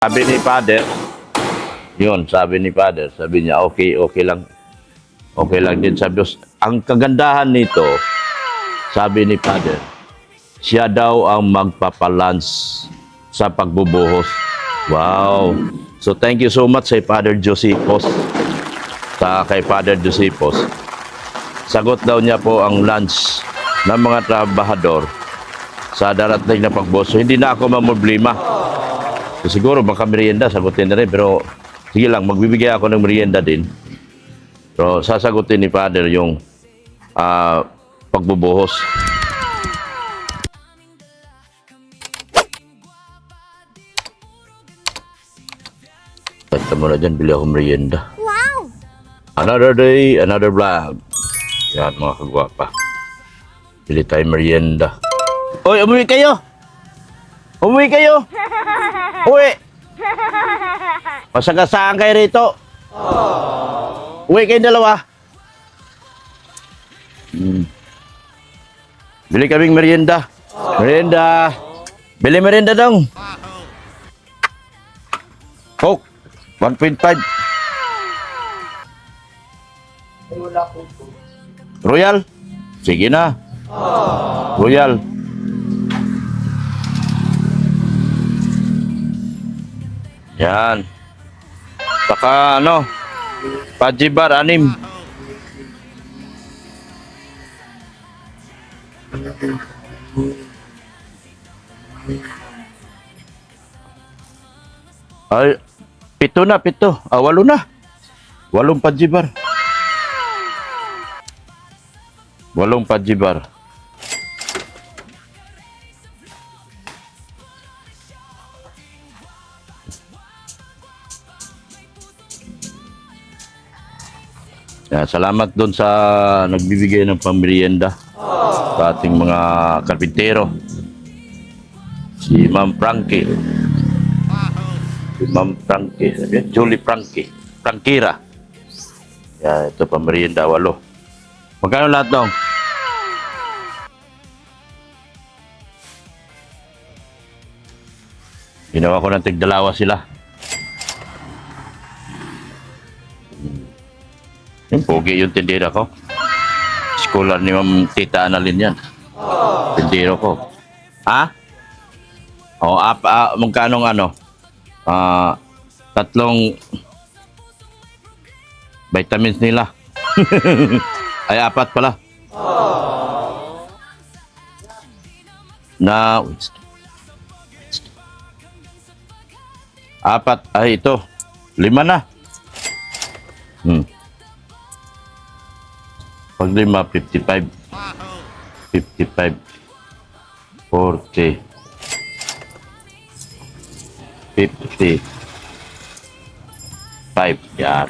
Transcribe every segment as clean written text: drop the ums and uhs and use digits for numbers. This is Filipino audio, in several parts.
Sabi ni Father, sabi niya, okay lang. Okay lang din sa Diyos. Ang kagandahan nito, sabi ni Father, siya daw ang magpapalans sa pagbubuhos. Wow! So thank you so much kay Father Josepos. Kay Father Josepos. Sagot daw niya po ang lunch ng mga trabahador sa darating na pagbuhos. So, hindi na ako mamroblema. So, siguro baka merienda, sagutin na rin. Pero sige lang, magbibigay ako ng merienda din. So, sasagutin ni Father yung pagbubuhos. Kanta mo na dyan, bili ako merienda. Wow! Another day, another vlog. Yan mga kagwapa. Bili tayo merienda. Uy, umuwi kayo! Umuwi kayo! Uwi! Masagasaan kayo rito. Uwi kayong dalawa. Bili kaming merienda. Merienda. Bili merienda dong. Coke. 1.5. Royal. Sige na. Royal. Yan. Saka ano, Pajibar 6. Ay, 7 na. 8 na. 8 Pajibar. 8 Pajibar. Yan, salamat doon sa nagbibigay ng pamerienda sa ating mga karpintero. Si Ma'am Frankie. Si Ma'am Frankie. Julie Frankie. Frankira. Yan, ito pamerienda, 8. Magkano lahat dong? Ginawa ko ng tig-2 sila. Yung pogi yung tindera ko. Scholar ni Ma'am Tita Annalyn yan. Tindero ko. Ha? O, magkano ano? 3 vitamins nila. Ay, 4 pala. Na 4. Ay, ito. 5 na. Pag 5, 55. 55. 40. 55. Yan.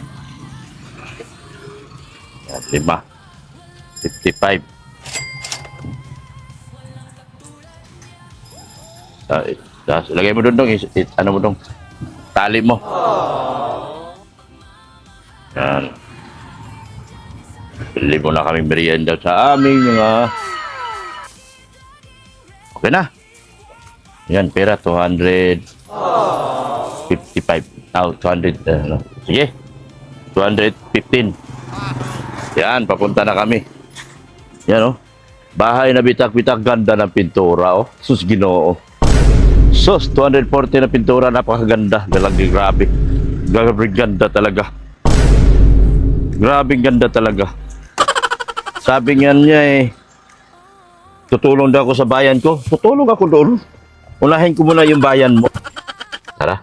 Yan, 5. 55. Lagay mo doon dong. Ano mo dong? Tali mo. Yan. Bili mo na kaming merienda sa aming mga... Okay na. Yan, pera 255. 200. Sige. 215. Yan, papunta na kami. Yan, oh. Bahay na bitak-bitak, ganda ng pintura, oh. Sus, Ginoo. Sus, 240 na pintura, napakaganda. Grabe. Grabe ganda talaga. Grabe ganda talaga. Sabi nga niya tutulong daw ako sa bayan ko. Tutulong ako doon. Unahin ko muna yung bayan mo. Tara.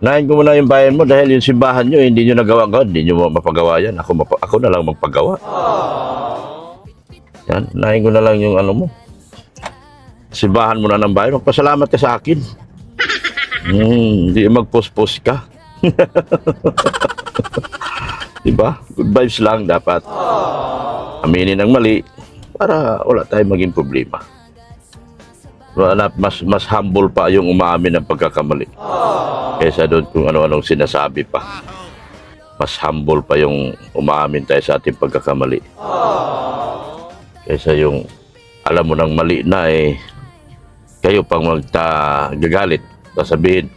Unahin ko muna yung bayan mo dahil yung simbahan nyo, hindi nyo nagawa. Hindi nyo mapagawa yan. Ako na lang magpagawa. Yan. Unahin ko na lang yung ano mo. Simbahan mo na ng bayan. Magpasalamat ka sa akin. Hindi mag-post-post ka. Diba? Good vibes lang dapat. Aminin ang mali para wala tayong maging problema. Mas humble pa yung umaamin ng pagkakamali kaysa doon kung ano-anong sinasabi pa. Mas humble pa yung umaamin tayo sa ating pagkakamali kaysa yung alam mo nang mali na kayo pang magagalit, sasabihin,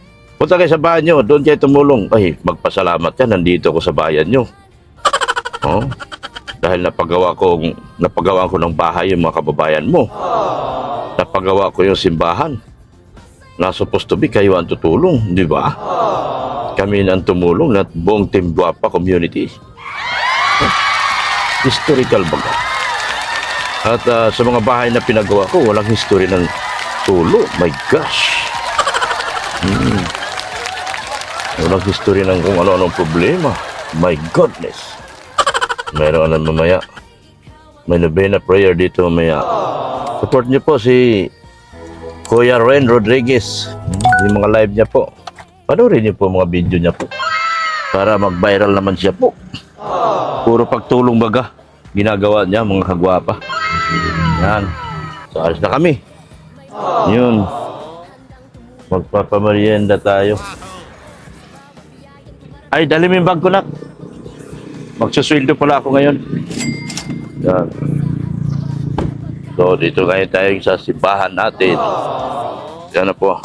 Punta kayo sa bayan nyo, doon kayo tumulong. Ay, magpasalamat yan, nandito ako sa bayan nyo. Oh, dahil napagawa ko ng bahay yung mga kababayan mo. Napagawa ko yung simbahan. Na supposed to be, kayo ang tutulong, di ba? Kami ang tumulong at buong Team Guapa community. Historical baga. At sa mga bahay na pinagawa ko, walang history ng tulo. My gosh. Walang history ng kung ano-anong problema. My goodness. Mayroon na mamaya. May novena prayer dito mamaya. Support niyo po si Kuya Ren Rodriguez. Yung mga live niya po. Panoorin niyo po mga video niya po. Para mag-viral naman siya po. Puro pagtulong baga. Ginagawa niya mga kagwapa. Yan. So, alis na kami. Yun. Magpapamerienda tayo. Ay, dali mo yung bag ko na. Magsusweldo pala ako ngayon. Yan. So, dito ngayon tayo sa simbahan natin. Yan na po.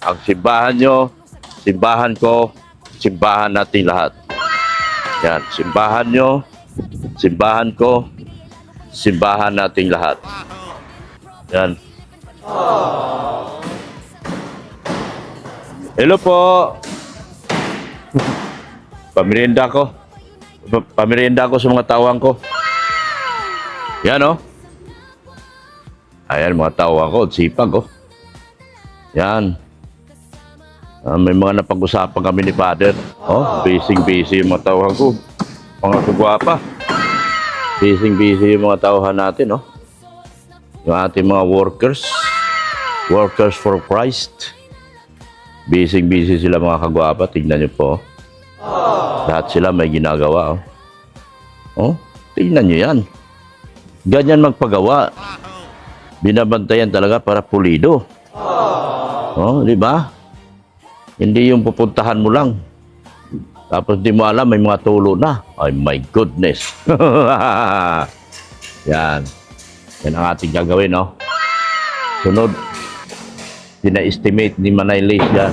Ang simbahan nyo, simbahan ko, simbahan natin lahat. Yan. Simbahan nyo, simbahan ko, simbahan nating lahat. Yan. Hello po. Pamerienda ko. Pamerienda ko sa mga tawang ko. Yan o. Ayan mga tawang ko. Sipag o. Yan. May mga napag-usapan kami ni Father. Oh, busy yung mga tawang ko. Mga kagwapa. Busy yung mga tauhan natin, no? Yung ating mga workers. Workers for Christ. Busy sila mga kagwapa. Tignan nyo po. Lahat sila may ginagawa, oh. Oh, tignan nyo yan. Ganyan magpagawa. Binabantayan talaga para pulido. Oh, di ba? Hindi yung pupuntahan mo lang. Tapos di mo alam, may mga tulo na. Ay, my goodness. Yan. Yan ang ating gagawin, no? Sunod, tina-estimate ni Manay Liz yan.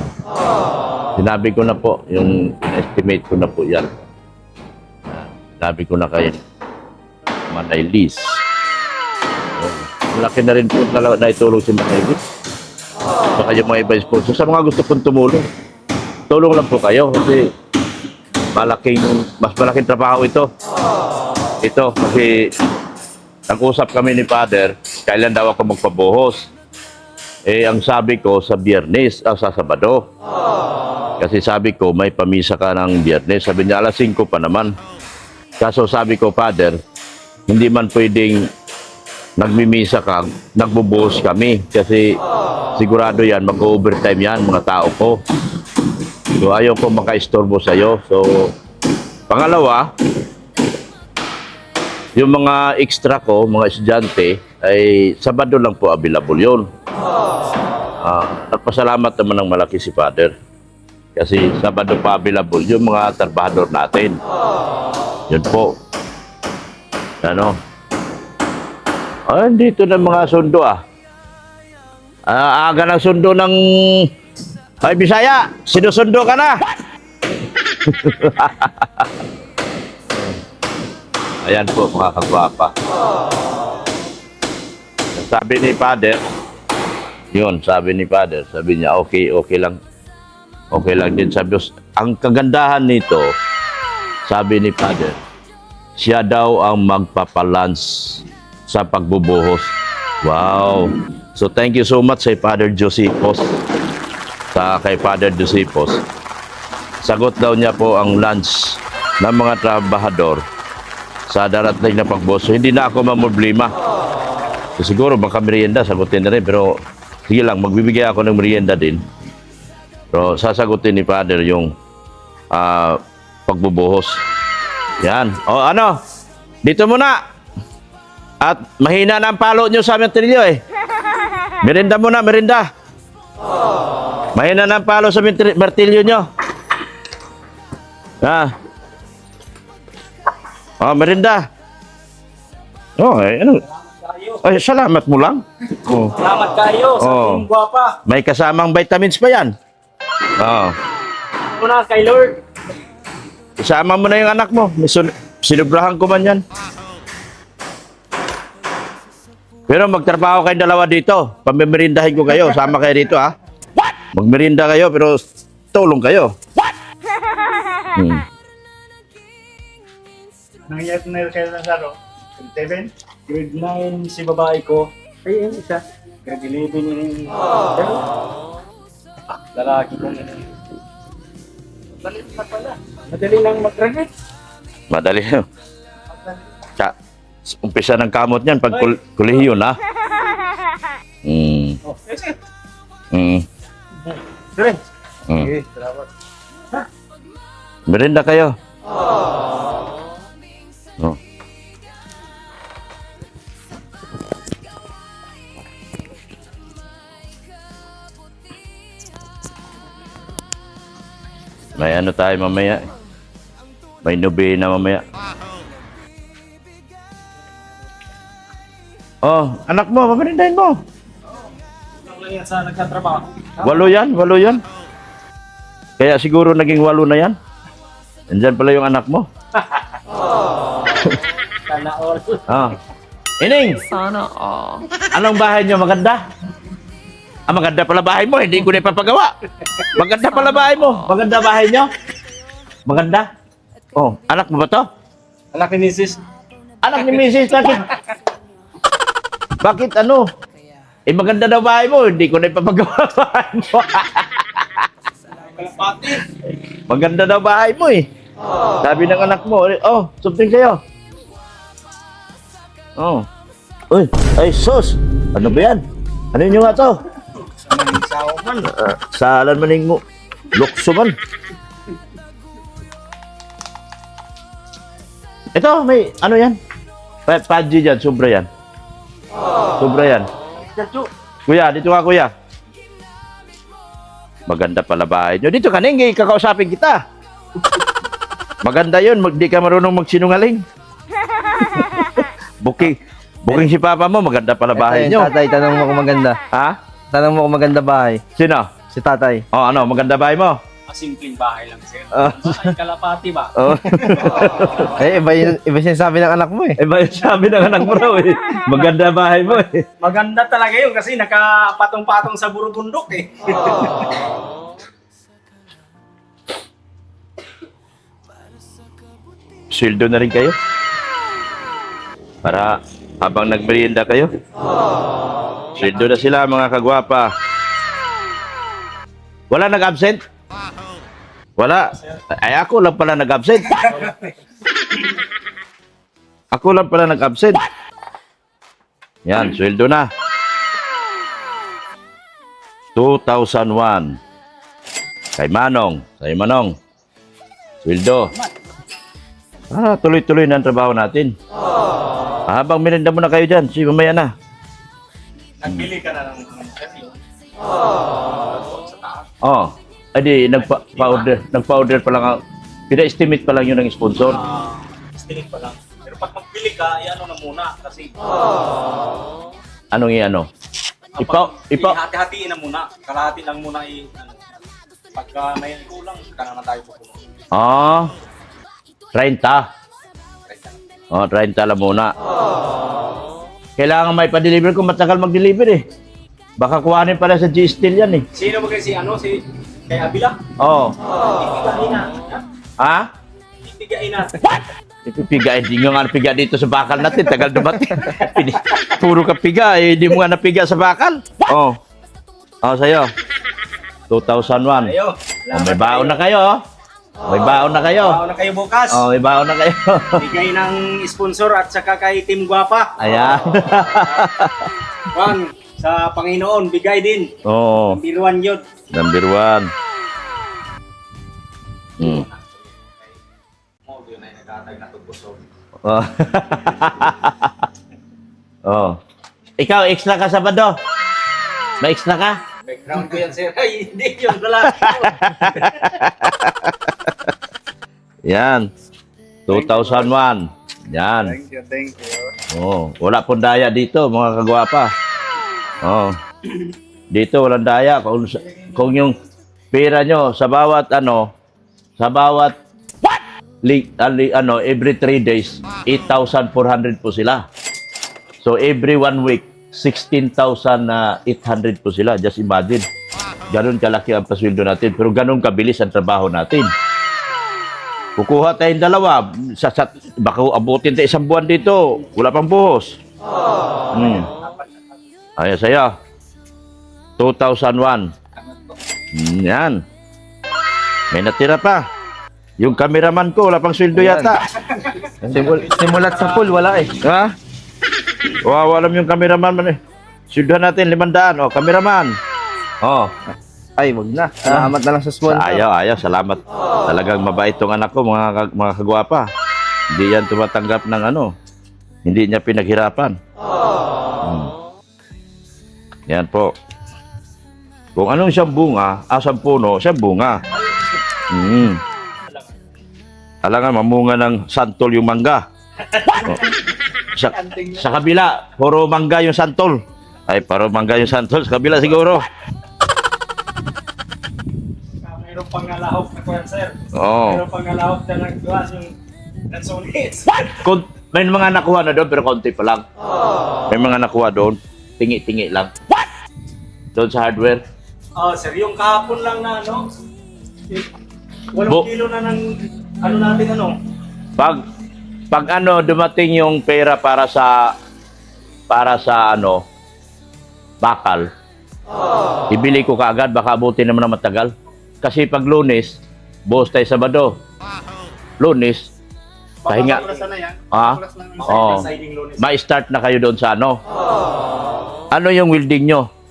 Sinabi ko na po, yung estimate ko na po yan. Sinabi ko na kay Manay Liz. Malaki na rin po talaga na itulong si Manay Liz. Baka yung mga iba sponsor. Sa mga gusto kong tumulong, tulong lang po kayo kasi mas malaking trabaho ito. Ito kasi nag-usap kami ni Father, kailan daw ako magpabuhos. Eh, ang sabi ko sa Biyernes, sa Sabado. Kasi sabi ko, may pamisa ka ng Biyernes. Sabi niya, alas 5 pa naman. Kaso sabi ko, Father, hindi man pwedeng nagmimisa ka, nagbubuhos kami. Kasi sigurado yan, mag-overtime yan, mga tao ko. So, ayaw ko maka-istorbo sa'yo. So, pangalawa, yung mga extra ko, mga estudyante, ay Sabado lang po available yun. Nagpasalamat naman ng malaki si Father. Kasi Sabado pa available yung mga trabahador natin. Yun po. Ano? Dito na mga sundo aga ng sundo ng... Ay, Bisaya! Sinusundo ka na! Ayan po, mga kagwapa. Sabi ni Father, sabi niya, okay lang. Okay lang din. Sabi, ang kagandahan nito, sabi ni Father, siya daw ang magpapalans sa pagbubuhos. Wow! So, thank you so much kay Father Josepos. Kay Father Josepos. Sagot daw niya po ang lunch ng mga trabahador sa darating na pagbuhos. So, hindi na ako mamroblema. So, siguro baka merienda, sagutin na rin. Pero, sige lang, magbibigay ako ng merienda din. Pero, sasagutin ni Father yung pagbubuhos. Yan. O, ano? Dito muna. At mahina na ang palo nyo sa aming trilyo, eh. Merienda muna, merienda. Mahina na ang palo sa martilyo nyo. Merienda. Ano? Ay, salamat mo lang. Salamat kayo sa Team Guapa. May kasamang vitamins pa yan. Oo. Una kay Lord. Isama mo na yung anak mo. Sinubrahan ko man yan. Pero magtrabaho kayong dalawa dito. Pamimerindahin ko kayo. Sama kayo dito, ha? Magmerinda kayo, pero tulong kayo. Nangyayat na kayo ng laro. Grade 7? Grade 9 si babae ko. Ay, yung isa. Grade 11 yung... Lalaki ko. Madali na pala. Madali lang mag-graduate. Madali. Umpisa ng kamot niyan pag kolehiyo na. Oh, yes, Mm. Okay, salamat. Merinda kayo. Oh. May ano tayo mamaya. May nobena mamaya. Oh, anak mo, mamarindahin mo. Lang lang yan sa nagtatrabaho. 8 yan. Kaya siguro naging 8 na yan. Andyan pala yung anak mo. Sana all. Ah. Ining! Sana all. Anong bahay niyo? Maganda? Maganda pala bahay mo. Hindi ko na ipapagawa. Maganda pala bahay mo. Maganda bahay niyo? Maganda? Oh, anak mo ba to? Anak ni Mrs. Anak ni Mrs. Bakit? Bakit ano? Maganda daw bahay mo. Hindi ko na ipapagawa bahay mo. Kalapati. Maganda daw bahay mo eh. Sabi ng anak mo, oh, something sa'yo. Oh. Uy, ay sus. Ano ba yan? Ano yun nga to? Sawa man. Salan maning mo. Lukso man. Ito, may ano yan? Padji dyan, sobra yan. Sobra yan. Kuya, dito ka kuya. Maganda pala bahay nyo. Dito ka, Nengi, kakausapin kita. Maganda yun, di ka marunong magsinungaling. Booking si papa mo, maganda pala bahay nyo. Tatay, tanong mo kung maganda. Ha? Tanong mo kung maganda bahay. Sino? Si tatay. Oh, ano, maganda bahay mo? Simpleng bahay lang, sir. Ah. Bahay kalapati ba? Oh. Iba sinasabi ng anak mo eh. Ba yung sabi ng anak mo raw eh. Maganda bahay mo eh. Maganda talaga yun kasi nakapatong-patong sa burubundok eh. Sweldo na rin kayo? Para habang nagmerienda kayo? Sweldo na sila mga kagwapa. Wala nag-absent? Wala. Ay ako lang pala nag-absent. Ako lang pala nag-absent. Yan, sweldo na. 2,001. Kay Manong. Kay Manong. Sweldo. Tuloy-tuloy na ang trabaho natin. Habang merinda mo na kayo dyan, si mamaya na. Nagbili ka na ng Oh, edi nagpa-order pa lang. Pina-estimate pa lang yun ng sponsor. estimate pa lang. Pero pag magbili ka, i-ano na muna kasi Anong i-ano? hati-hatiin na muna. Kalahati lang muna pagka may kulang, ka naman tayo pupuno. Ah, 30. Oh, 30 lang muna. Kailangan may pa-deliver kung matagal mag-deliver eh. Baka kuhanin pala sa G-Steel yan eh. Sino ba kasi si kay Abila? Oh. Ipigain na. Ha? Ipigain na. Piga, hindi nga napiga dito sa bakal natin. Tagal dumating. Puro ka piga, eh, hindi mo nga napiga sa bakal. Oh. Oh, sa'yo. 2001. Ayo. Oh, may baon na kayo, oh. May baon na kayo. Baon na kayo bukas. Oh, may baon na kayo. Bigay ng sponsor at saka kay Team Guapa. Ayan. Juan, sa Panginoon, bigay din. Oo. Biruan yun. Number 1. Mo, yun ay nagtatag na tugbusog. Oh. Oh. Ikaw, extra ka Sabado? May extra ka? Background ko yan, sir. Ay, hindi yun. Lalaki ko. Yan. 2001. Yan. Thank you. Oh, wala pong daya dito, mga kagwapa. Oh. Dito walang daya kung pera nyo sa bawat every 3 days, 8,400 po sila. So every 1 week, 16,800 po sila. Just imagine. Ganun kalaki ang pasweldo natin. Pero ganun kabilis ang trabaho natin. Kukuha tayong dalawa. Baka abutin tayo 1 buwan dito. Wala pang buhos. Ayan saya. 2001. Yan. May natira pa. Yung cameraman ko, wala pang sweldo yata. Simulat sa pool, wala eh. Ha? Wawa lang yung cameraman man eh. Sweldohan natin 500. O, cameraman. O. Ay, wag na. Salamat na lang sa sponsor. Ayaw. Salamat. Talagang mabait tong anak ko, mga kagwapa. Hindi yan tumatanggap ng Hindi niya pinaghirapan. Yan po. Kung anong siyang bunga, asang puno, siyang bunga. Alangan, mamunga ng santol yung mangga. Oh. Sa kabila, puro mangga yung santol. Ay, puro mangga yung santol. Sa kabila siguro. Mayroong pangalahok na kuya, sir. Oo. Mayroong pangalahok na naggawa yung lansones. May mga nakuha na doon, pero konti pa lang. May mga nakuha doon. Tingi-tingi lang. Doon sa hardware. Sir, yung kahapon lang na 8 Bo- kilo na ng natin Pag dumating yung pera para sa bakal, ibili ko kaagad, baka abutin naman na matagal. Kasi pag Lunes, buhos tayo Sabado. Lunes, pahinga. Ma-start na kayo doon sa Ano yung welding nyo?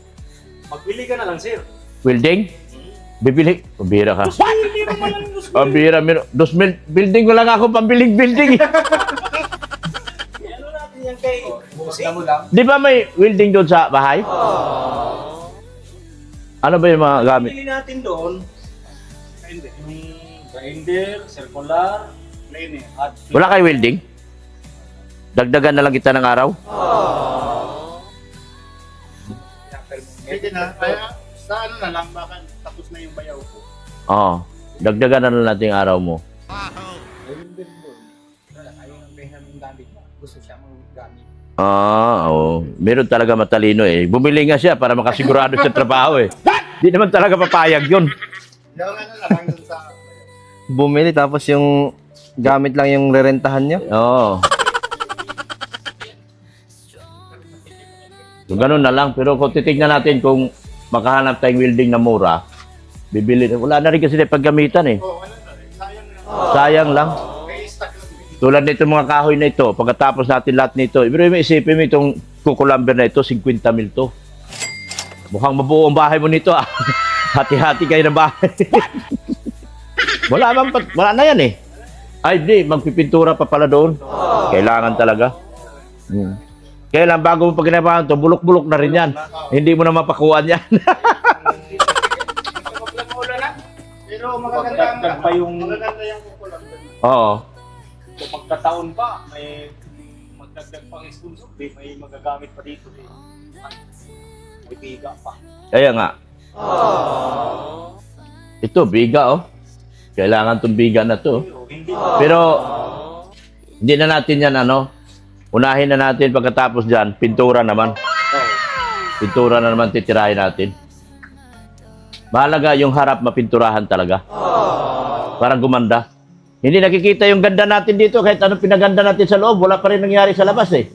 Magbili ka na lang, sir. Welding? Bibili? Pambira ka. Hindi naman lang gusto. Pambira. Building ko lang ako, pambiling building. Ano natin yan kay Busing? Di ba may welding doon sa bahay? Ano ba yung mga gamit? Bili natin doon. Grinder, circular, planer, at Wala kayo welding? Dagdagan na lang kita ng araw? Pwede na. Kaya sa na lang, baka tapos na yung bayaw ko. Oo. Dagdagan na lang natin yung araw mo. Ayun din doon. Ayaw ng Benjamin gamit mo. Gusto siya gamit. Oo. Meron talaga matalino eh. Bumili nga siya para makasigurado sa trabaho eh. Di naman talaga papayag yun. Yung na lang dun sa... Bumili tapos yung gamit lang yung rerentahan niya. Oo. So, ganun na lang. Pero kung titignan natin kung makahanap tayong welding na mura, bibili. Wala na rin kasi na paggamitan eh. Wala na rin. Sayang na. Sayang lang. May stock lang. Tulad nito mga kahoy na ito, pagkatapos natin lahat nito, ibig mo isipin mo itong kukulamber na ito, 50 mil to. Mukhang mabuo ang bahay mo nito ah. Hati-hati kayo ng bahay. Wala na yan eh. Ay di, magpipintura pa pala doon. Kailangan talaga. Kaya lang, bago mo pag ginabahan to, bulok-bulok na rin yan. Hindi mo na mapakuhaan yan. Pero magaganda Dagdag pa yung magaganda yung kukulang. Oo. kung magkataon pa, may magdagdag pang sponsor, may magagamit pa dito. May biga pa. Kaya nga. Ito, biga oh. Kailangan tong biga na to. Pero, hindi na natin yan unahin na natin pagkatapos dyan, pintura naman. Pintura na naman titirahin natin. Mahalaga yung harap mapinturahan talaga. Para gumanda. Hindi nakikita yung ganda natin dito kahit anong pinaganda natin sa loob, wala pa rin nangyari sa labas eh.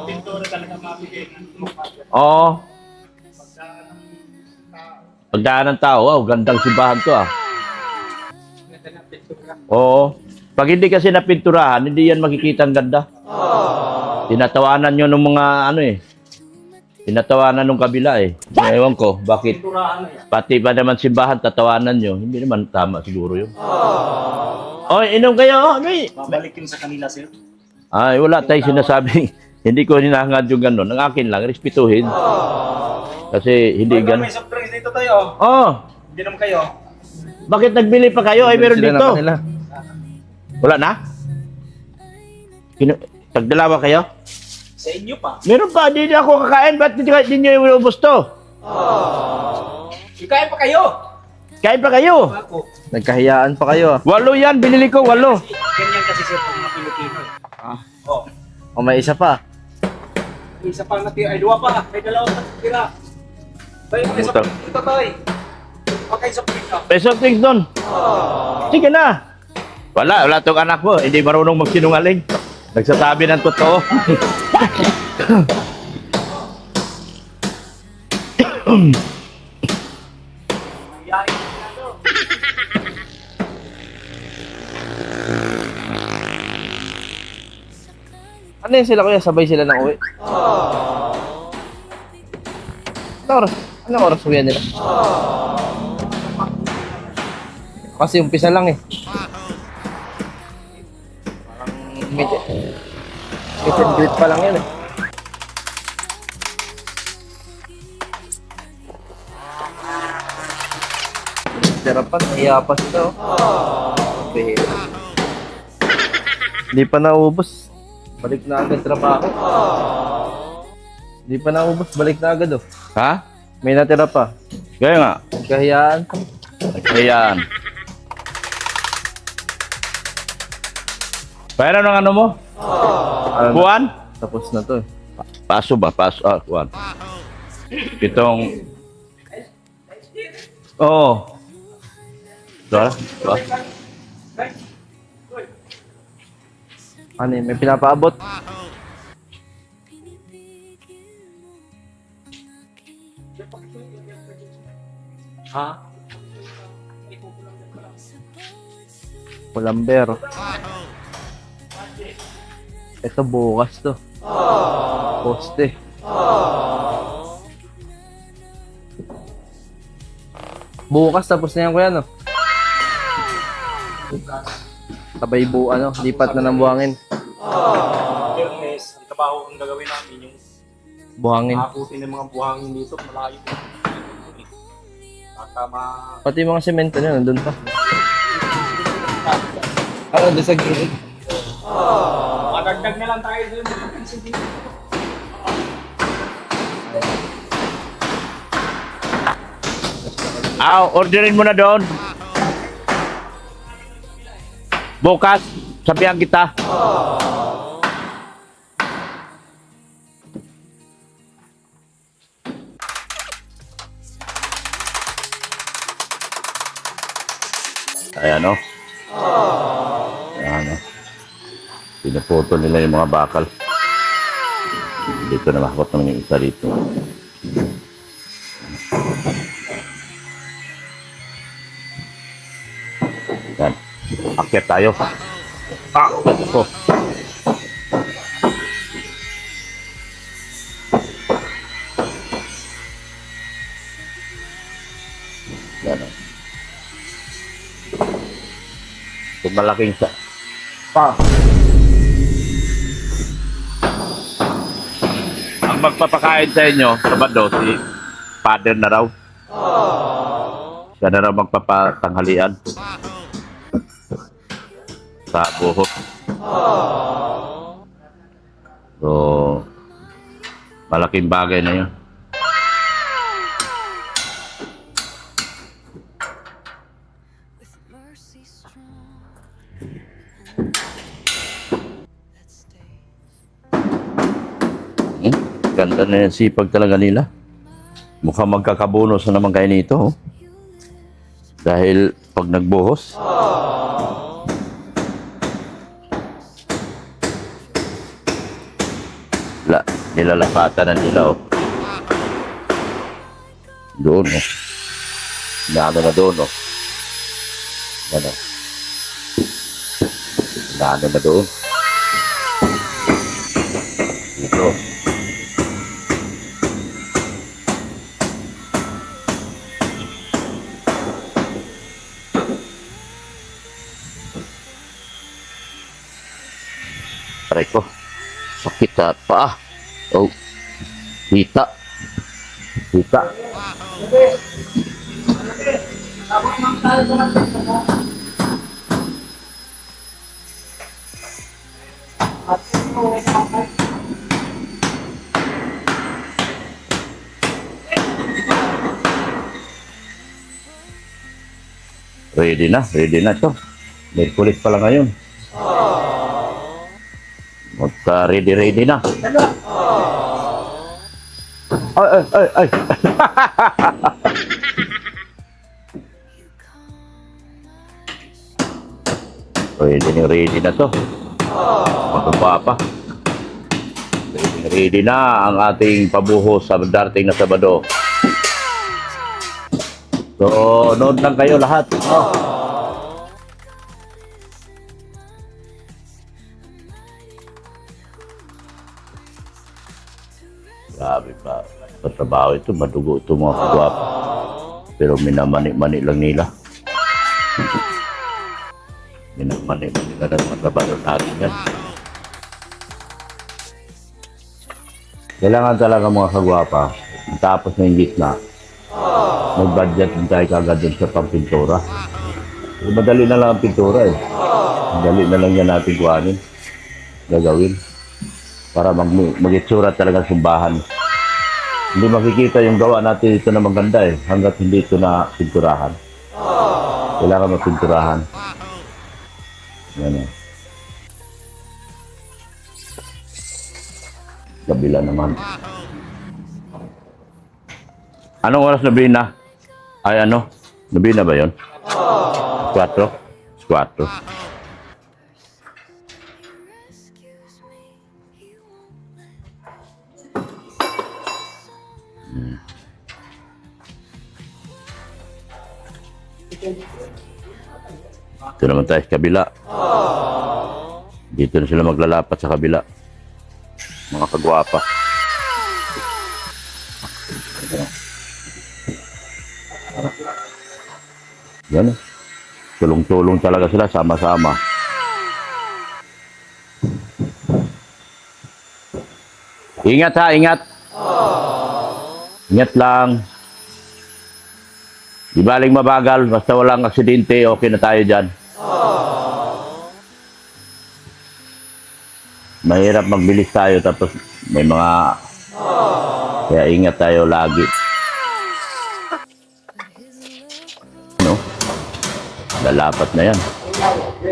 Pintura talaga mabigay ng Oo. Pagdaan ng tao, wow, gandang simbahan to ah. Oo. Pag hindi kasi napinturahan, hindi yan makikita ang ganda. Tinatawanan nyo ng mga tinatawanan ng kabila eh. Ewan ko, bakit? Pati ba naman simbahan, tatawanan nyo? Hindi naman tama siguro yun. Oy, inom kayo. Babalik yun sa kanila, sir. Ay, wala tayong sinasabing. Hindi ko hinahangad yung gano'n. Ang akin lang, respetuhin. Kasi hindi May gano'n. soft drinks dito tayo. Oh, Hindi naman kayo. bakit nagbili pa kayo? Ay, meron Sila dito. na kanila. Wala na? Tagdalawa kayo? Sa inyo pa. Meron pa, hindi na ako kakain. Ba't hindi nyo iubos to? Ikaya pa kayo! Kain pa kayo. Ako. Nagkahiyaan pa kayo ah. 8 yan, binili ko 8. Ganyan kasi sir pag mga Pilipino. Ah. Oh. O may isa pa. Isa pa natira. Ay, dua pa. May dalawa pa natira. Tayo, isa pa. Ito tayo. Okay, sa pita. Peso things doon. Sige na. Wala tong anak mo. Hindi marunong magsinungaling. Nagsasabi ng totoo. Nangyari na to. Ano yun sila kuya? Sabay sila ng uwi? Anong oras uwi nila? Kasi umpisa lang eh. Parang meet and greet pa lang yun eh. Sarapan, nahiya pa sila oh. Okay. Hindi pa naubos. Balik na agad trabaho. Hindi pa naubos, balik na agad oh. Ha? May natira pa. Kaya nga. Kahiyaan. Ayan. Pero ng ano mo? Ano na? Kuwan? Tapos na to eh. Paso ba? Paso. Kuwan. Pitong... Oo. Dora? Dora? Ano yun, may pinapaabot. Ha? Pulamber. Ito bukas to. Poste. Bukas tapos na yan kuya no? Sabay lipat na ng buhangin. Fairness, ang trabaho ang gagawin namin yung Buhangin. makakutin ng mga buhangin dito, malayo. Baka Pati mga semento nyo, nandun pa. Ano, doon sa gilid. madagdag na lang tayo doon. Sige. Orderin mo na doon. Bukas, sabihan kita. Ayan o. Ayan o. Pinuputol nila yung mga bakal. Dito na makakot naman yung isa dito. Yan. Akyat tayo. Ito. Yan o. Ito malaking sa... Ang magpapakain sa inyo, Sabado, si Father na raw. Siya na raw magpapatanghalian. Sa buhok. So, malaking bagay na yun. Ganda na yung sipag talaga nila. Mukhang magkakabonus na naman kayo nito. Oh. Dahil pag nagbuhos, nilalapatan na nila. Oh. Doon. Oh. Nano na doon. Oh. Ano? Nano na doon. Dito. Aray ko. Sakit sa paa. Oh. Hita. Hita. Ready na to. Merkulis pa lang ngayon. Magka ready na. Ay. Ready na to. Magpapa pa. Ready na ang ating pabuhos sa darating na Sabado. So, nood lang kayo lahat. Grabe pa. Sa trabaho ito, madugo ito mga kagwapa. Pero minamani-mani lang nila. Minamani-mani na ng mga trabaho natin yan. Kailangan talaga mga kagwapa, tapos na yung gitna, mag-budget din tayo kagad dun sa pampintura. Madali na lang ang pintura eh. Madali na lang yan natin kuhanin, gagawin. Para mag-itsura talaga simbahan. Hindi makikita yung gawa natin ito na maganda eh, hanggat hindi ito na pinturahan. Kailangan mapinturahan. Yan eh. Kabila naman. Anong oras na? Ay ano? Nabina ba yun? 4? 4. Ito naman tayo sa kabila. Dito na sila maglalapat sa kabila. Mga kagwapa. Yan. Tulong-tulong talaga sila, sama-sama. Ingat ha, ingat. Ingat lang. Di baling mabagal, basta walang aksidente, okay na tayo dyan. Mahirap magbilis tayo tapos may mga... Kaya ingat tayo lagi. Ano? Lalapat na yan.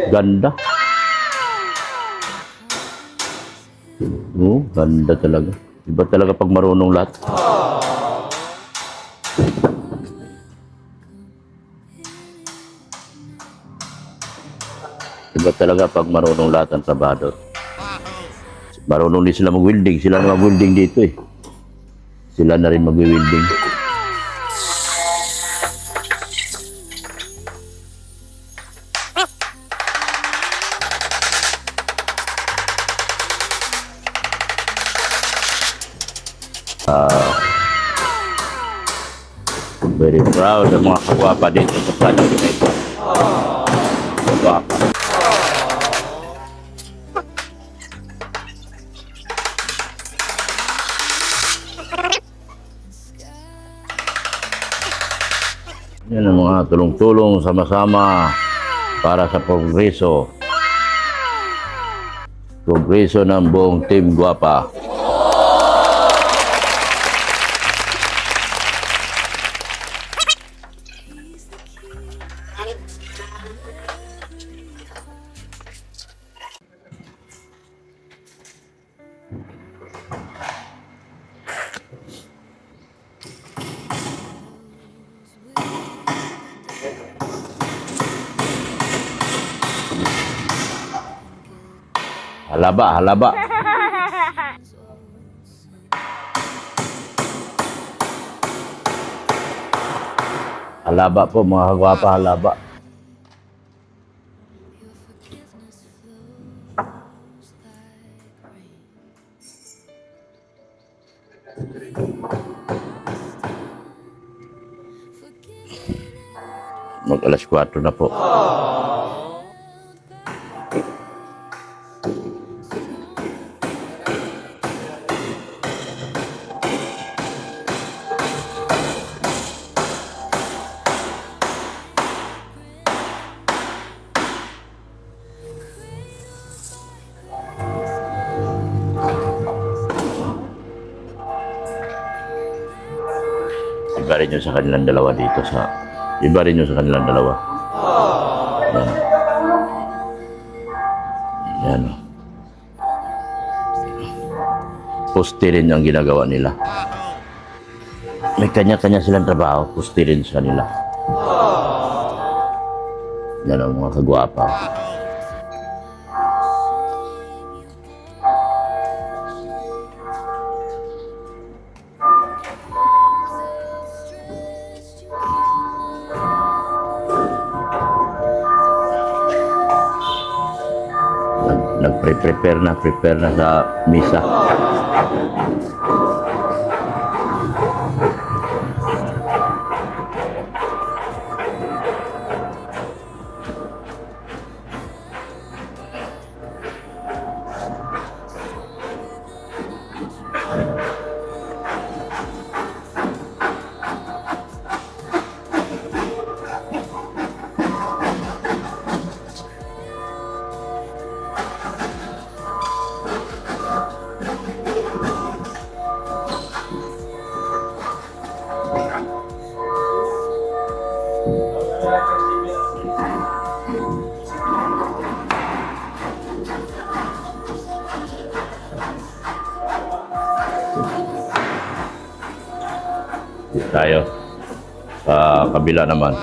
Ganda. Ganda talaga. Iba talaga pag marunong lahat. Iba talaga pag marunong lahat ang trabaho. Marunong din sila mag-welding. Sila na mag-welding dito eh. Sila na rin mag-welding. Very proud ng mga kagwapa dito sa project na ito. Kagwapa. Yan ang mga tulong-tulong sama-sama para sa progreso. Progreso ng buong Team Guapa. Halaba, halaba. Halaba po mga kagwapa, halaba. Mag alas 4 na po. Iba rin yung sa kanilang dalawa dito sa... Iba rin yung sa kanilang dalawa. poste rin ang ginagawa nila. May kanya-kanya silang trabaho, poste rin sa nila. Yan ang mga kagwapa. Prepare na sa misa. Tayo sa kabila naman.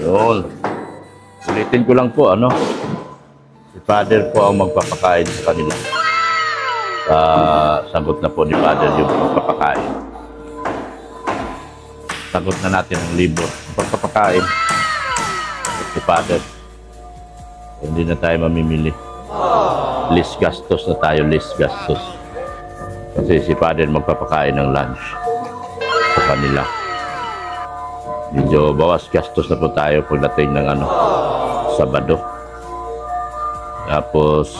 Yun. Ulitin ko lang po, ano? Si Father po ang magpapakain sa kanila. Sagot na po ni Father yung pagpapakain. Sagot na natin ang libro. Pagpapakain. Si Father. Hindi na tayo mamimili. Less gastos na tayo, less gastos. Kasi si Father magpapakain ng lunch sa kanila. Medyo bawas gastos na po tayo pagdating ng Sabado. Tapos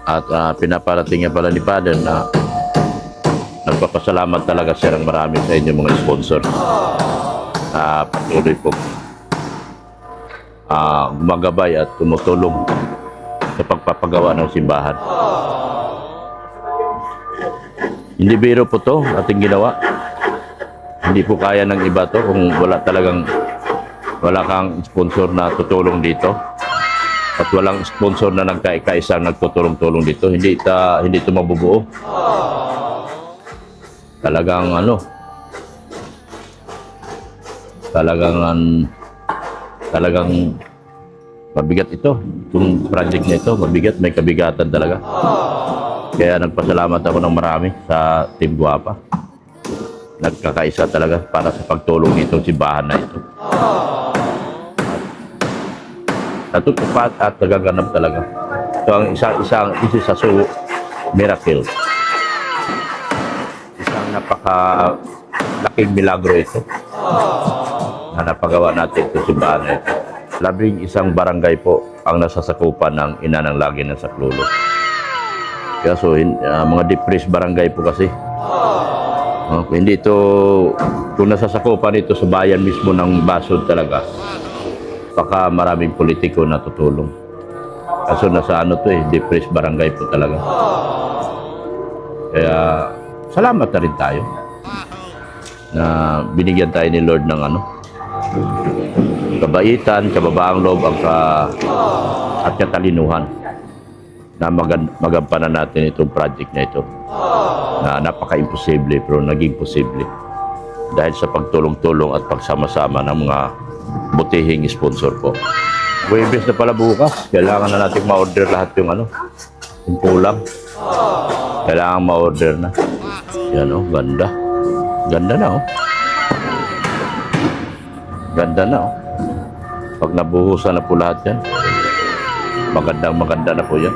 at pinaparating niya pala ni Father na nagpapasalamat talaga siya ng marami sa inyo mga sponsor na patuloy po gumagabay at tumutulong sa pagpapagawa ng simbahan. Hindi biro po to ating ginawa. Hindi po kaya ng iba to kung wala kang sponsor na tutulong dito at walang sponsor na nagkaisa-isang nagtutulong-tulong dito, hindi ito mabubuo. Talagang mabigat ito. Itong project na ito, mabigat, may kabigatan talaga. Kaya nagpasalamat ako ng marami sa Team Guapa. Nagkakaisa talaga para sa pagtulong nitong simbahan na ito. Natutupad at nagaganap talaga. Ito ang isang miracle. Isang napakalaking milagro ito na napagawa natin ito simbahan na ito. 11 barangay po ang nasasakupan ng Ina ng Lagi ng Saklolo. Kaya mga depressed barangay po kasi. Hindi ito, kung nasasakupan ito sa bayan mismo ng Basod talaga, baka maraming politiko na tutulong. Kaso nasa depressed barangay po talaga. Kaya salamat na rin tayo na binigyan tayo ni Lord ng kabaitan, kababaang loob at katalinuhan na magampanan natin itong project na ito na napaka-imposible pero naging posible dahil sa pagtulong-tulong at pagsama-sama ng mga butihing sponsor po. Huwebes na pala bukas, kailangan na natin ma-order lahat yung kulang. Kailangan ma-order na. Yan ganda. Ganda na Ganda na Pag nabuhusan na po lahat yan, maganda na po yan.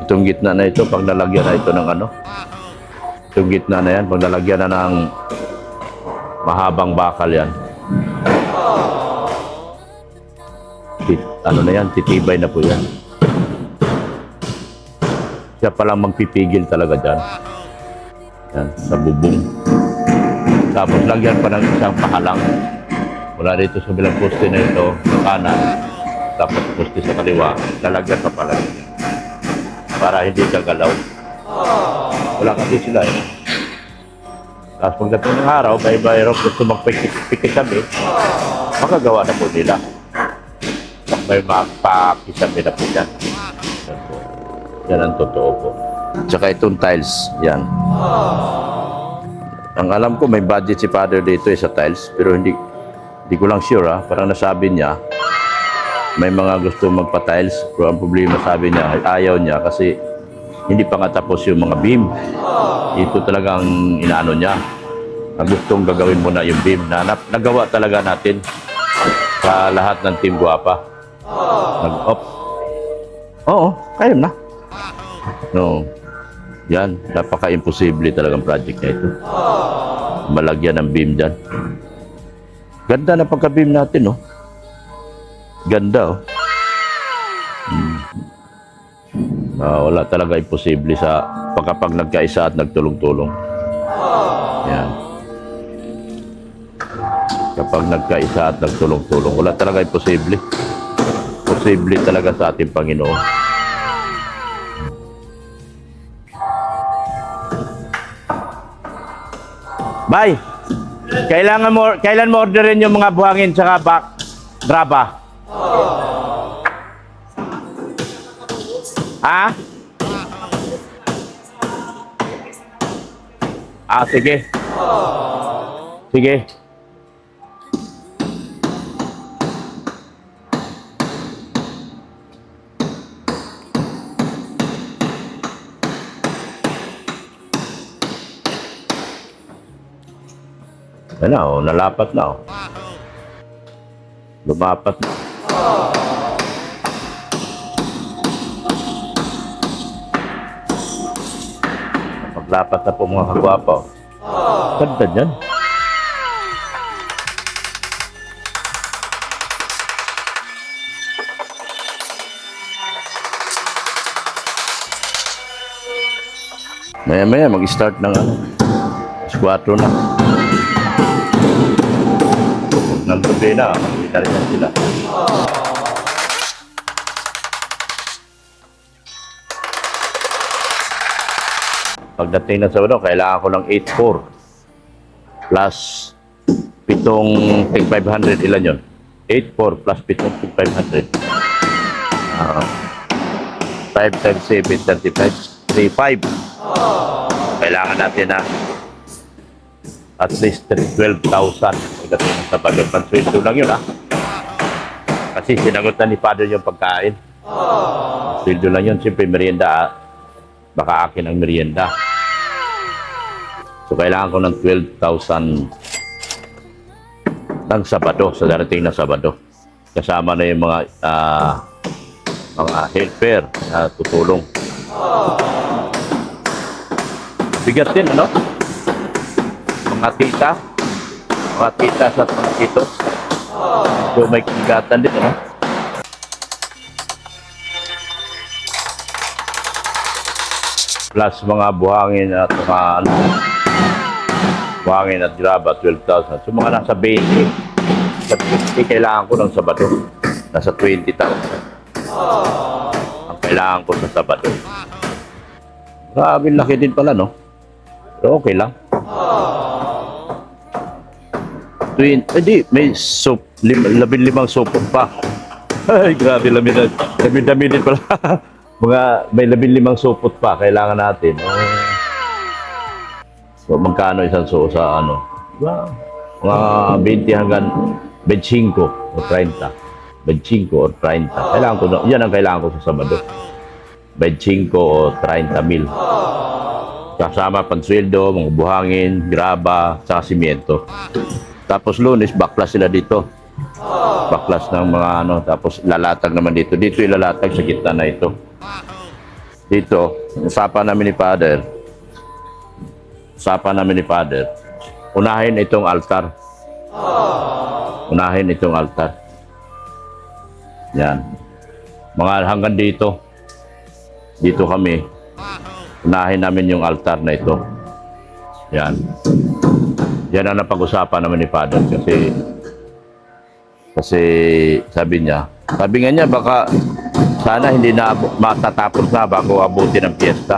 Itong gitna na ito, pag nalagyan na ito ng itong gitna na yan, pag nalagyan na ng mahabang bakal yan, na yan, titibay na po yan. Siya palang magpipigil talaga dyan. Yan, sa bubong. Tapos lagyan pa ng isang pahalang. Mula dito sa bilang poste na ito, sa kanan. Tapos poste sa kaliwa, lalagyan pa pala. Para hindi gagalaw. Wala kasi sila eh. Tapos pagdating ng araw, may mayroon gusto magpikisabi, magagawa na po nila. May magpakisabi na po yan. Yan po. Yan ang totoo po. Tsaka itong tiles, yan. Ang alam ko, may budget si Father dito sa tiles, pero hindi ko lang sure ha. Parang nasabi niya, may mga gusto magpa-tiles, pero ang problema sabi niya, ayaw niya kasi hindi pa nga tapos yung mga beam. Ito talagang inaano niya. Ang gustong gagawin mo na yung beam na nagawa talaga natin sa lahat ng Team Guapa. Nag-op. Oo, kaya na. No. Yan, napaka-imposible talagang project na ito. Malagyan ng beam dyan. Ganda na pagka-beam natin, no? Ganda, oh. Wala talaga imposible sa pagkapag nagkaisa at nagtulong-tulong. Yan. Kapag nagkaisa at nagtulong-tulong, wala talaga imposible. Posible talaga sa ating Panginoon. Bye! Kailan mo orderin yung mga buhangin tsaka graba? Ha? Sige. Sige. Ano, nalapat na, oh. Lumapat na. Maglapat na po mga kagwapo. Ganda dyan. Maya-maya mag-start ng ano. 4 na. Ng gabi na, makikita rin yan sila. Pagdating na sa ano, kailangan ko ng 8.4 plus 7 tig 500. Ilan yun? 8.4 plus 7 tig 500. 5 times 7, 35. 3.5. Kailangan natin na at least 12,000. Pagdating na sa bagay. Pansweldo lang yun, ha? Kasi sinagutan ni Father yung pagkain. Sweldo lang yun. Siyempre, merienda, ha? Baka akin ang merienda. So, kailangan ko ng 12,000 ng Sabado, sa darating na Sabado. Kasama na yung mga helper na tutulong. Bigat din, ano? Mga tita sa tito. So, may kigatan din, ano? Plus mga buhangin at mga ano, buhangin at graba, 12,000. So mga nasa 20. Sa 20, kailangan ko ng Sabado. Nasa 20,000. Ang kailangan ko sa Sabado. Grabe, laki din pala, no? Pero okay lang. 20, may soap, 15 soap pa. Ay, grabe, lamin din pala. May 15 supot pa, kailangan natin. So, magkano isang suot sa ano? Mga 20 hanggang 25 o 30. 25 o 30. Kailangan ko, yan ang kailangan ko sa Sabado. 25 o 30 mil. Kasama pansweldo, mga buhangin, graba, saka simyento. Tapos Lunes, baklas sila dito. Baklas ng mga ano, tapos lalatag naman dito. Dito ilalatag sa gitna na ito. Dito, usapan namin ni Father. Unahin itong altar. Yan. Mga hanggang dito. Dito kami. Unahin namin yung altar na ito. Yan. Yan ang napag-usapan naman ni Father kasi sabi nga niya baka sana hindi na matatapos na bago abutin ang piyesta.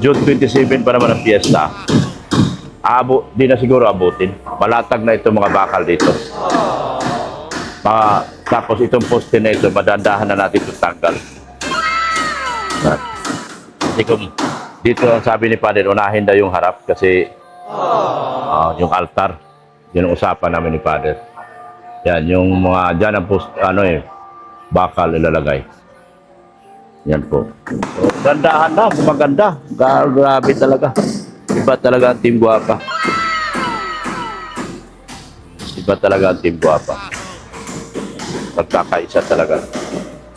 June 27 pa naman ang piyesta. Di na siguro abutin. Malatag na ito mga bakal dito. Tapos itong poste na ito, madandahan na natin itong tanggal. Kasi kung dito ang sabi ni Father, unahin na yung harap kasi yung altar, yun ang usapan namin ni Father. Yan, yung mga dyan ang bakal ilalagay. Yan po. So, gandahan na, maganda. Grabe talaga. Iba talaga ang Team Guapa. Iba talaga ang Team Guapa. Pagkakaisa talaga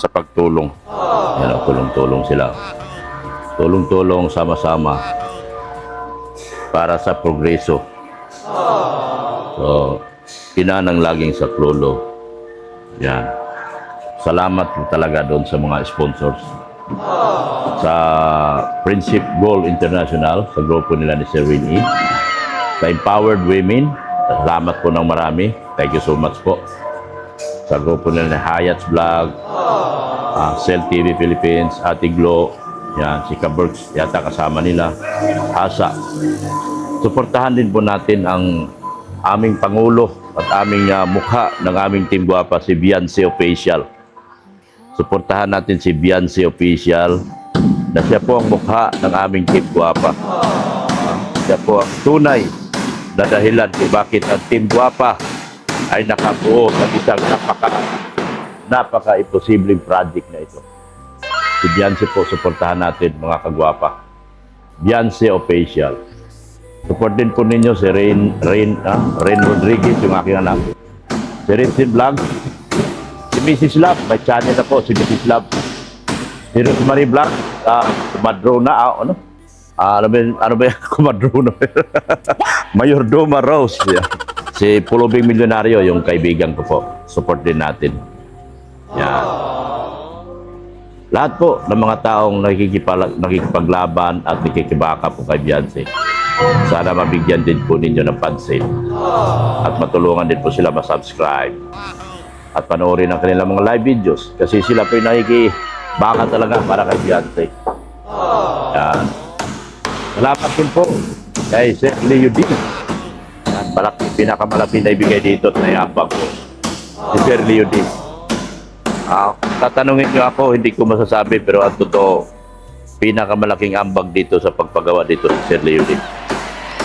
sa pagtulong. Yan, tulong-tulong sila. Tulong-tulong sama-sama para sa progreso. So, kinanang laging sa klulo. Yan. Salamat po talaga doon sa mga sponsors. Sa Friendship Goal International, sa grupo nila ni Sir Winnie. Sa Empowered Women, salamat po ng marami. Thank you so much po. Sa grupo nila ni Hayat's Vlog, Cell TV Philippines, Ate Glo, yan, si Kaberks, yata kasama nila. Asa. Suportahan din po natin ang aming Pangulo at aming mukha ng aming Team Guapa, si Beyonce Official. Suportahan natin si Beyonce Official na siya po ang mukha ng aming Team Guapa. Siya po ang tunay na dahilan kung bakit ang Team Guapa ay nakabuo ng isang napaka-imposibleng project na ito. Si Beyonce po, suportahan natin mga kagwapa. Beyonce Official. Support din po ninyo si Rain Rodriguez, yung aking anak. Si Rinsin Vlog. Si Mrs. Love, may channel na po si Mrs. Love. Si Rosemary Vlog, Kumadrona, ano ba yan? Kumadrona. Mayordoma Rose. Yeah. Si Pulubing Milyonaryo, yung kaibigan ko po. Support din natin. Yan. Lahat po ng mga taong nakikipaglaban at nakikibaka po kay Beyonce. Sana mabigyan din po ninyo ng pansin. At matulungan din po sila masubscribe. At panoorin ang kanilang mga live videos. Kasi sila po yung nakikibaka talaga para kay Beyonce. Yan. Salamat din po kay Sir Leo D. Pinakamalaki na ibigay dito at naiambag ko. Si Sir Leo D. Tatanungin nyo ako, hindi ko masasabi, pero ang totoo, pinakamalaking ambag dito sa pagpagawa dito si Sir Leo D.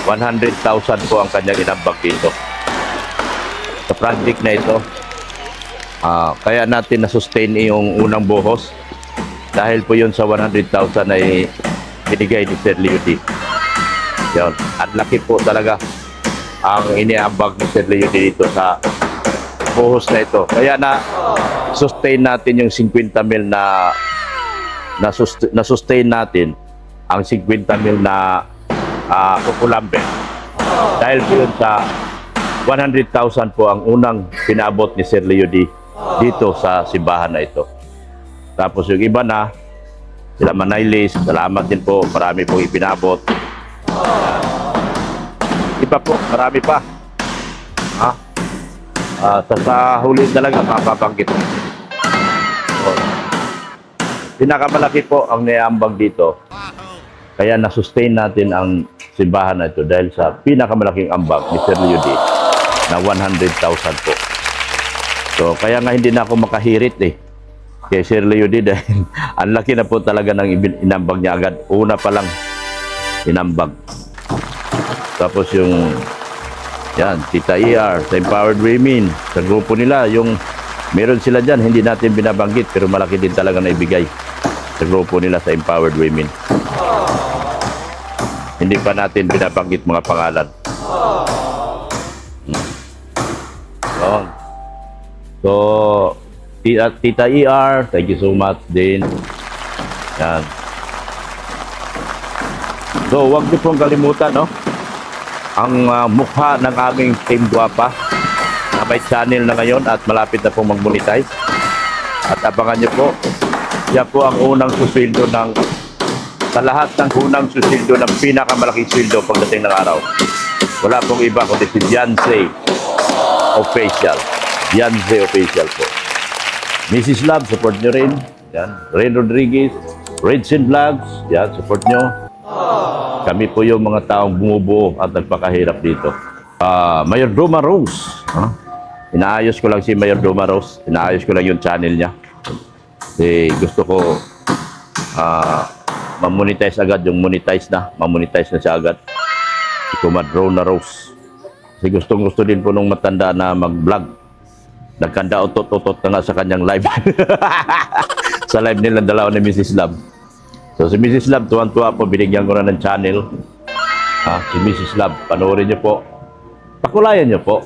100,000 po ang kanyang inambag dito. Sa project na ito, kaya natin na-sustain yung unang buhos dahil po yun sa 100,000 ay binigay ni Sir Leo D. Yun, ang laki po talaga ang iniambag ni Sir Leo dito sa buhos na ito. Kaya sustain natin yung 50 mil na sustain natin ang 50 mil na kukulambe. Dahil po yun sa 100,000 po ang unang pinabot ni Sir Leo dito sa simbahan na ito. Tapos yung iba na, sila Manaylis, salamat din po, marami pong ipinabot. Iba po, marami pa. Sa huli talaga, mapabanggit. So, pinakamalaki po ang niambag dito. Kaya na-sustain natin ang simbahan na ito dahil sa pinakamalaking ambag ni Sir Leo D na 100,000 po. So, kaya nga hindi na ako makahirit kay Sir Leo D dahil ang laki na po talaga ng inambag niya agad. Una pa lang inambag. Tapos yung yan, Tita ER, sa Empowered Women, sa grupo nila, yung meron sila dyan, hindi natin binabanggit, pero malaki din talaga na ibigay sa grupo nila sa Empowered Women. Hindi pa natin binabanggit mga pangalan. So, Tita ER, thank you so much din. Yan. So, huwag niyo pong kalimutan, ang mukha ng aming Team Guapa na may channel na ngayon at malapit na pong mag-monetize. At abangan niyo po, siya po ang unang susweldo ng sa lahat ng unang susildo ng pinakamalaking sildo pagdating ng araw. Wala pong iba kundi si Beyonce Official. Beyonce Official po. Mrs. Love, support nyo rin. Yan. Ren Rodriguez, Redsin Vlogs, yan, support nyo. Kami po yung mga taong bumubuo at nagpakahirap dito. Mayor Doma Rose. Inaayos ko lang si Mayor Doma Rose. Inaayos ko lang yung channel niya. Kasi gusto ko mamonetize agad yung mamonetize na siya agad. Si Kumadrona Rose. Kasi gusto din po nung matanda na mag-vlog. Nagkanda utot-utot na nga sa kanyang live. Sa live nila dalawa ni Mrs. Love. So si Mrs. Love, tuwan-tuwa po, binigyan ko na ng channel. Si Mrs. Love, panoorin niyo po. Pakulayan niyo po.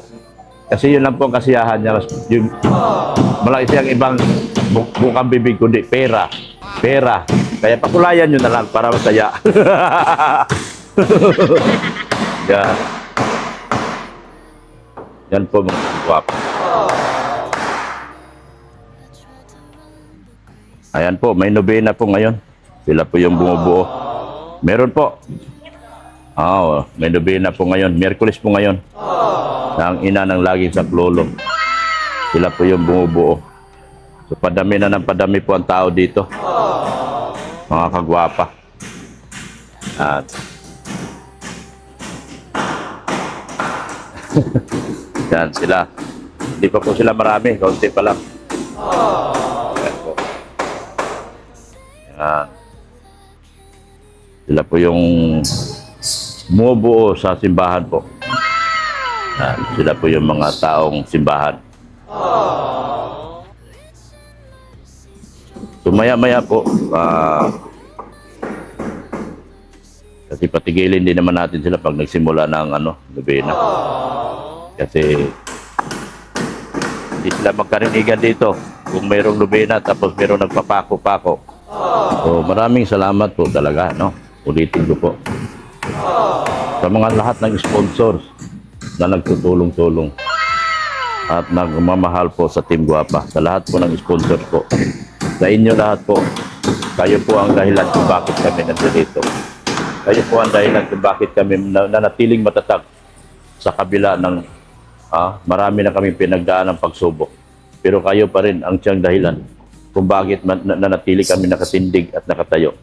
Kasi yun lang po ang kasiyahan niya. Yung, malaki siyang ibang bukang bibig kundi pera. Pera. Kaya pakulayan niyo na lang para masaya. Yan. Yan po mga guwapo. Ayan po, may nobena po ngayon. Sila po yung bumubuo. Meron po. May nobena po ngayon. Miyerkules po ngayon. Ang ina ng laging saklolo. Sila po yung bumubuo. So padami na ng padami po ang tao dito. Mga kagwapa. At yan sila. Hindi pa po sila marami. Kaunti pa lang. Yan po. Yan. Sila po yung bumubuo sa simbahan po. Yan. Sila po yung mga taong simbahan. So maya-maya po, kasi patigilin din naman natin sila pag nagsimula ng nobena. Kasi hindi sila magkarinigan dito kung mayroong nobena tapos mayroong nagpapako-pako. So maraming salamat po talaga, no? Ulitin ko po. Sa mga lahat ng sponsors na nagtutulong-tulong at nagmamahal po sa Team Guapa, sa lahat po ng sponsors po. Sa inyo lahat po, kayo po ang dahilan kung bakit kami nandito. Kayo po ang dahilan kung bakit kami nanatiling matatag sa kabila ng marami na kaming pinagdaan ng pagsubok. Pero kayo pa rin ang siyang dahilan kung bakit nanatili kami nakatindig at nakatayo.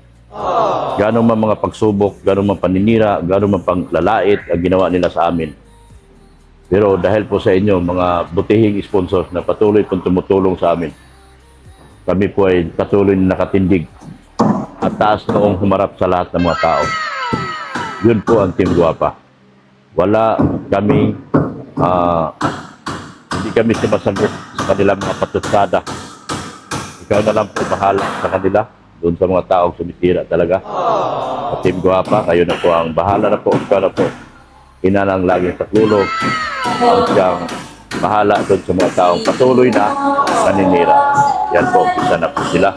Gano'n man mga pagsubok, gano'n man paninira, gano'n man panglalait ang ginawa nila sa amin. Pero dahil po sa inyo, mga butihing sponsors na patuloy pong tumutulong sa amin, kami po ay patuloy na nakatindig at taas noong humarap sa lahat ng mga tao. Yun po ang Team Guapa. Wala kami, hindi kami sumasagot sa kanilang mga patutsada. Ikaw na lang po bahala sa kanila, doon sa mga taong sumitira talaga. Sa Team Guapa, kayo na po ang bahala na po, ikaw na po. Ina lang laging saklolo, ang siyang bahala doon sa mga taong patuloy na naninira. Yan po, isa na po sila.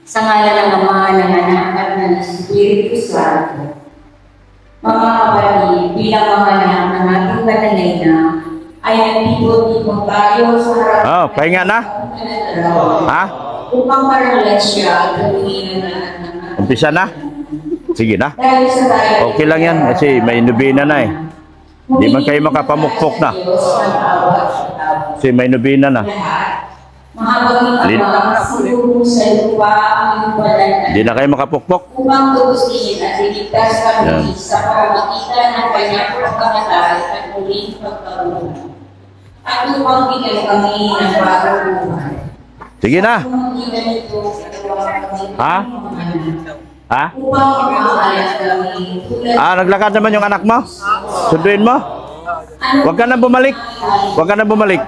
Sa ngalan ng Ama, ng Anak, at ng Espiritu Santo. Mga kapatid, bilang mga anak ng ating Banalay na, ay nagtipon-tipon tayo sa harap Pahinga na? Ha? upang paralan siya at gawin na lahat ng Umpisa na? Sige na. dahil sa tayo. Okay lang yan kasi may nobina na eh. Di man kayo makapamukpok na. Kasi may nobina na. Mahabagin Ama, siguro sa lupa ang iwanan Di na kayo makapukpok. upang tubusin at iligtas kami sa pamamagitan ng kanyang pagkamatay at muling pagkaroon. At upang bigyan kami ng bagong buhay. Sige na. Pamamagitan nito sa kami Ha? Ha? upang makahalas kami tulad Naglakad naman yung anak mo? Sunduin mo? Huwag ka na bumalik. Huwag ka na bumalik.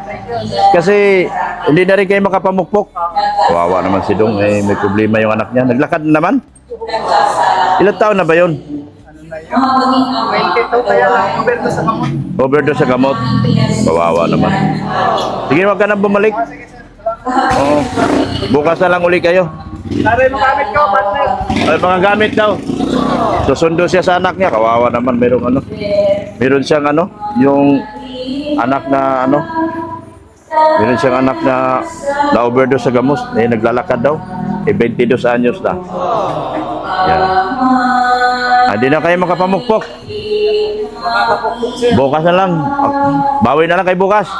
Kasi hindi na rin kayo makapamukpok. Kawawa naman si Dong. May problema yung anak niya. Naglakad na naman? Ilang taon na ba yun? mahabagin Ama, Kaya lang, overdose sa kamot. Overdose sa gamot. Kawawa naman. Sige, huwag ka na bumalik. Oo. Bukas na lang uli kayo. Naray mo gamit ko, partner. Ay, mga gamit daw. Susundo siya sa anak niya. Kawawa naman. Meron siyang yung anak na meron siyang anak na overdose sa gamos. Naglalakad daw. 22 anyos na. Yan. Hindi na kayo makapamukpok. Bukas na lang. Bawi na lang kay bukas.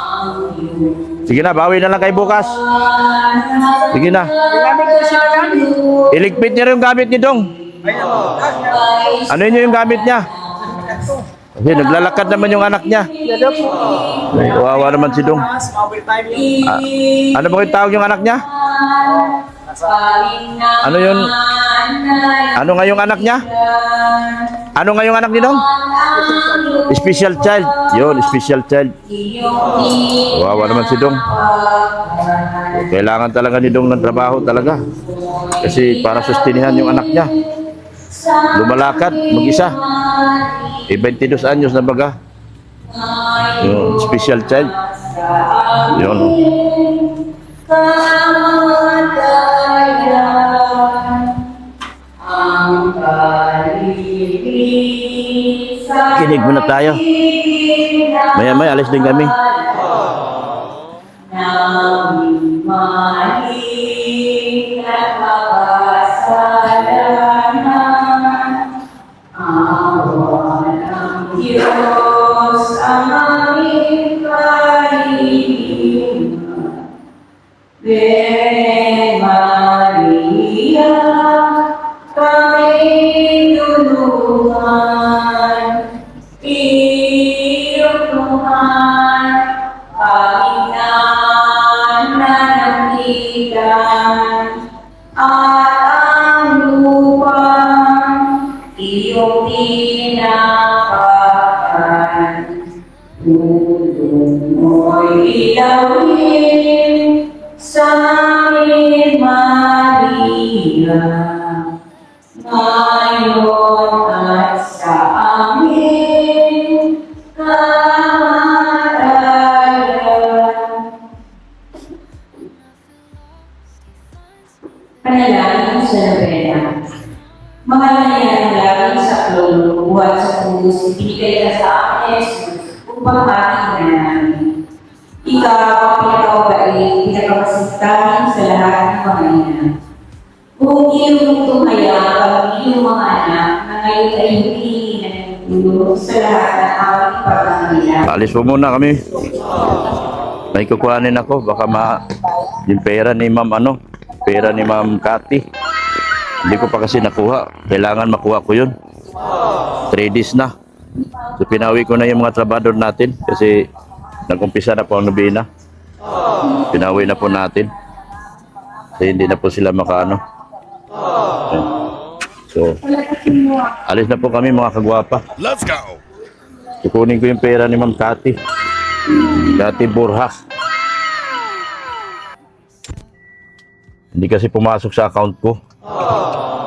Sige na, bawi na lang kay bukas. Sige na. Iligpit niya rin yung gamit ni Dong. Ano yun yung gamit niya? Kasi naglalakad naman yung anak niya. Ay, kawawa naman si Dong. Ano ba yung tawag yung anak niya? Ano yun? Ano nga yung anak niya? Ano nga yung anak ni Dong? Special child. Yun, special child. Kawawa naman si Dong. Kailangan talaga ni Dong ng trabaho talaga. Kasi para sustinihan yung anak niya. Lumalakad, mag-isa. 22 anyos na baga. Yung special child. Yun. Kinig muna tayo. Maya-maya alis din kami. Diyos ang aming kahilingan. Ven Maria, kami tulungan. Iyong Tuhan, aming nananambigan. At ang lupang iyong tinapakan. Tulong mo'y ilawin sa amin, Maria, ngayon at sa amin kamatayan. Panalangin sa Novena. Mahal na yan lagi sa klolo, buhat sa puso, binigay ka sa akin, Jesus, upang aking namin. Ikaw ang pinakabait, pinakamasitahin sa lahat ng mga ina. Kung iyong tumaya ang iyong mga anak na ngayon ay hindi nagtulong sa lahat ng aming pagkakailan. Alis po muna kami. May kukuhanin ako. Baka yung pera ni Ma'am pera ni Ma'am Cathy. Hindi ko pa kasi nakuha. Kailangan makuha ko yun. 3 days na. So pinawi ko na yung mga trabador natin kasi nag-umpisa na po ang nobina. Pinawi na po natin. Kasi hindi na po sila makaano. So, alis na po kami mga kagwapa. Let's go! Kukunin ko yung pera ni Ma'am Cathy. Cathy Borjas. Hindi kasi pumasok sa account ko.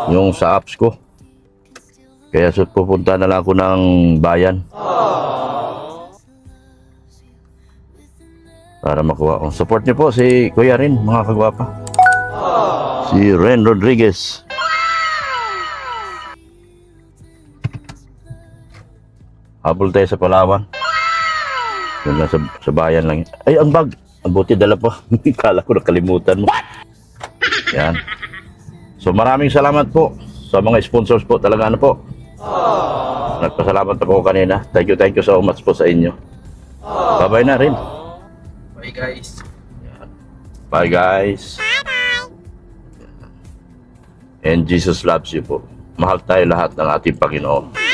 Yung sa apps ko. Kaya pupunta na lang ako ng bayan. Para makuha ko. Support niyo po si Kuya Ren, mga kagwapa. Si Ren Rodriguez. Habol tayo sa Palawan. Yun lang sa bayan lang. Ay, ang bag. Ang buti dala po. Kala ko nakalimutan mo. Yan. So maraming salamat po sa mga sponsors po. Talaga ano po. Nagpasalamat ako kanina. Thank you so much po sa inyo. Bye-bye na rin. Bye guys. Bye guys. And Jesus loves you po. Mahal tayo lahat ng ating Panginoon.